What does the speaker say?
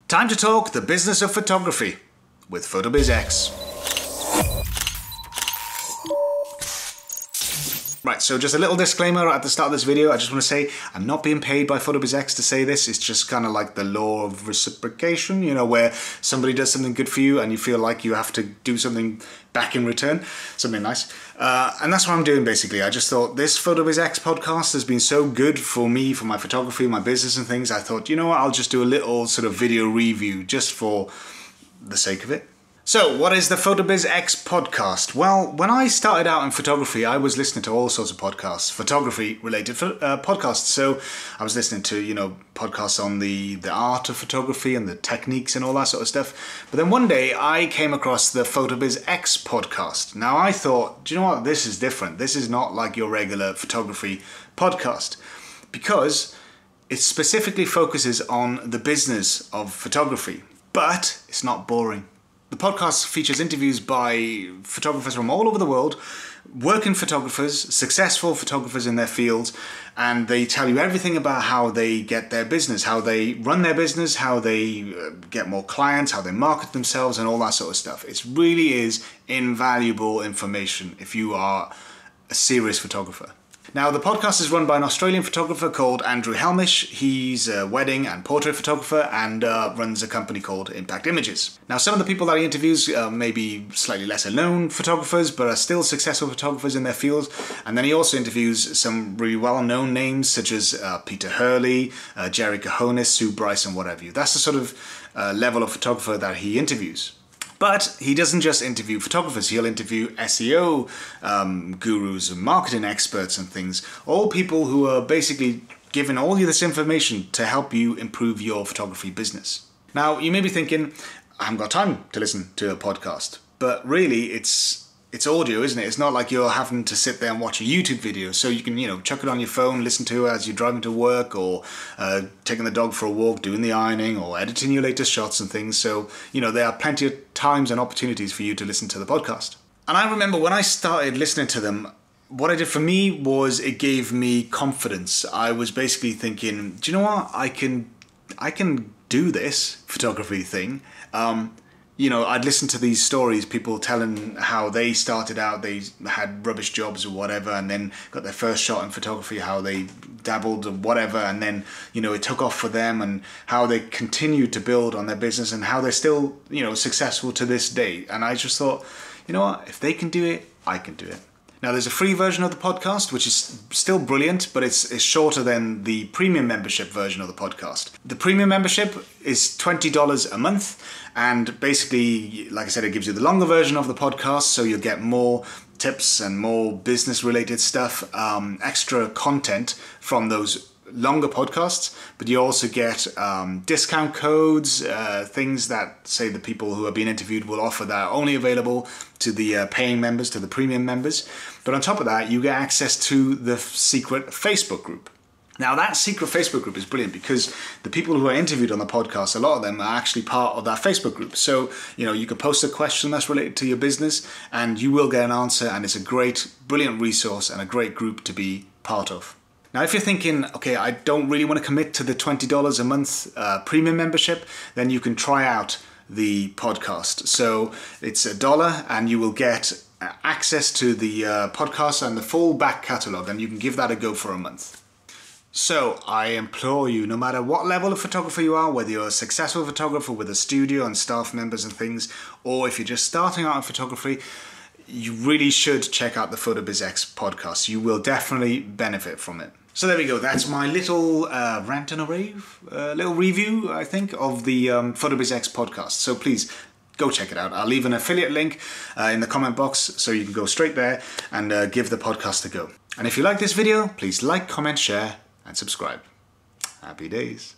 Time to talk the business of photography with PhotobizX. Right, so just a little disclaimer at the start of this video. I just want to say I'm not being paid by PhotobizX to say this. It's just kind of like the law of reciprocation, you know, where somebody does something good for you and you feel like you have to do something back in return, something nice. And that's what I'm doing basically. I just thought this PhotobizX podcast has been so good for me, for my photography, my business and things. I thought, you know what, I'll just do a little sort of video review just for the sake of it. So, what is the PhotobizX podcast? Well, when I started out in photography, I was listening to all sorts of podcasts, photography-related podcasts. So, I was listening to, you know, podcasts on the art of photography and the techniques and all that sort of stuff. But then one day, I came across the PhotobizX podcast. Now, I thought, do you know what? This is different. This is not like your regular photography podcast because it specifically focuses on the business of photography, but it's not boring. The podcast features interviews by photographers from all over the world, working photographers, successful photographers in their fields, and they tell you everything about how they get their business, how they run their business, how they get more clients, how they market themselves, and all that sort of stuff. It really is invaluable information if you are a serious photographer. Now, the podcast is run by an Australian photographer called Andrew Hellmich. He's a wedding and portrait photographer and runs a company called Impact Images. Now, some of the people that he interviews may be slightly lesser known photographers, but are still successful photographers in their fields. And then he also interviews some really well-known names such as Peter Hurley, Jerry Cahonis, Sue Bryce, and what have you. That's the sort of level of photographer that he interviews. But he doesn't just interview photographers, he'll interview SEO gurus and marketing experts and things. All people who are basically giving all you this information to help you improve your photography business. Now, you may be thinking, I haven't got time to listen to a podcast. But really, it's audio, isn't it? It's not like you're having to sit there and watch a YouTube video. So you can, you know, chuck it on your phone, listen to it as you're driving to work or taking the dog for a walk, doing the ironing or editing your latest shots and things. So, you know, there are plenty of times and opportunities for you to listen to the podcast. And I remember when I started listening to them, what I did for me was it gave me confidence. I was basically thinking, do you know what? I can do this photography thing. You know, I'd listen to these stories, people telling how they started out, they had rubbish jobs or whatever, and then got their first shot in photography, how they dabbled or whatever, and then, you know, it took off for them, and how they continued to build on their business, and how they're still, you know, successful to this day. And I just thought, you know what, if they can do it, I can do it. Now, there's a free version of the podcast, which is still brilliant, but it's shorter than the premium membership version of the podcast. The premium membership is $20 a month, and basically, like I said, it gives you the longer version of the podcast, so you'll get more tips and more business-related stuff, extra content from those longer podcasts, but you also get discount codes, things that, say, the people who are being interviewed will offer that are only available to the paying members, to the premium members. But on top of that, you get access to the secret Facebook group. Now, that secret Facebook group is brilliant because the people who are interviewed on the podcast, a lot of them are actually part of that Facebook group. So, you know, you can post a question that's related to your business and you will get an answer, and it's a great, brilliant resource and a great group to be part of. Now, if you're thinking, okay, I don't really want to commit to the $20 a month premium membership, then you can try out the podcast. So it's $1 and you will get access to the podcast and the full back catalogue, and you can give that a go for a month. So I implore you, no matter what level of photographer you are, whether you're a successful photographer with a studio and staff members and things, or if you're just starting out in photography, you really should check out the PhotobizX podcast. You will definitely benefit from it. So there we go. That's my little rant and a rave, little review, I think, of the PhotobizX podcast. So please go check it out. I'll leave an affiliate link in the comment box so you can go straight there and give the podcast a go. And if you like this video, please like, comment, share, and subscribe. Happy days.